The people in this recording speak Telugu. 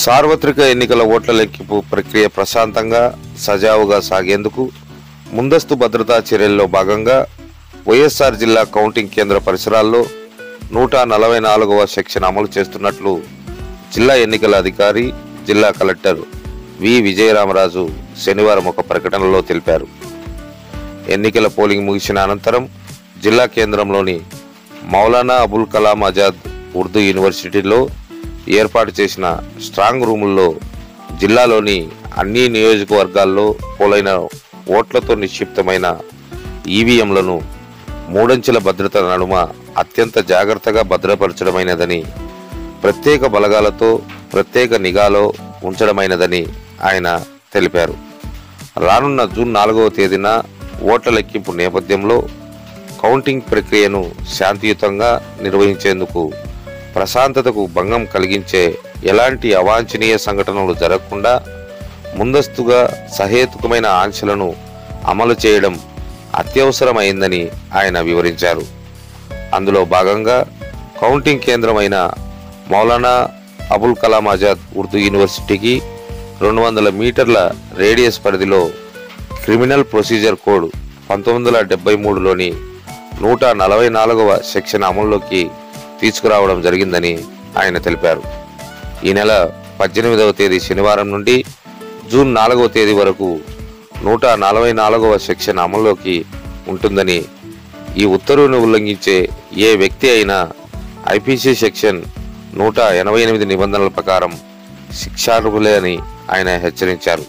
సార్వత్రిక ఎన్నికల ఓట్ల లెక్కింపు ప్రక్రియ ప్రశాంతంగా సజావుగా సాగేందుకు ముందస్తు భద్రతా చర్యల్లో భాగంగా వైఎస్ఆర్ జిల్లా కౌంటింగ్ కేంద్ర పరిసరాల్లో 144వ సెక్షన్ అమలు చేస్తున్నట్లు జిల్లా ఎన్నికల అధికారి జిల్లా కలెక్టర్ వి విజయరామరాజు శనివారం ఒక ప్రకటనలో తెలిపారు. ఎన్నికల పోలింగ్ ముగిసిన అనంతరం జిల్లా కేంద్రంలోని మౌలానా అబుల్ కలాం ఆజాద్ ఉర్దూ యూనివర్సిటీలో ఏర్పాటు చేసిన స్ట్రాంగ్ రూముల్లో జిల్లాలోని అన్ని నియోజకవర్గాల్లో పోలైన ఓట్లతో నిక్షిప్తమైన ఈవీఎంలను మూడంచెల భద్రత నడుమ అత్యంత జాగ్రత్తగా భద్రపరచడమైనదని, ప్రత్యేక బలగాలతో ప్రత్యేక నిఘాలో ఉంచడమైనదని ఆయన తెలిపారు. రానున్న జూన్ 4వ తేదీన ఓట్ల లెక్కింపు నేపథ్యంలో కౌంటింగ్ ప్రక్రియను శాంతియుతంగా నిర్వహించేందుకు ప్రశాంతతకు భంగం కలిగించే ఎలాంటి అవాంఛనీయ సంఘటనలు జరగకుండా ముందస్తుగా సహేతుకమైన ఆంక్షలను అమలు చేయడం అత్యవసరమైందని ఆయన వివరించారు. అందులో భాగంగా కౌంటింగ్ కేంద్రమైన మౌలానా అబుల్ కలాం ఆజాద్ ఉర్దూ యూనివర్సిటీకి 200 మీటర్ల రేడియస్ పరిధిలో క్రిమినల్ ప్రొసీజర్ కోడ్ 1973లోని 144వ సెక్షన్ అమల్లోకి తీసుకురావడం జరిగిందని ఆయన తెలిపారు. ఈ నెల 18వ తేదీ శనివారం నుండి జూన్ 4వ తేదీ వరకు 144వ సెక్షన్ అమల్లోకి ఉంటుందని, ఈ ఉత్తర్వును ఉల్లంఘించే ఏ వ్యక్తి అయినా ఐపీసీ సెక్షన్ 188 నిబంధనల ప్రకారం శిక్షార్హులే అని ఆయన హెచ్చరించారు.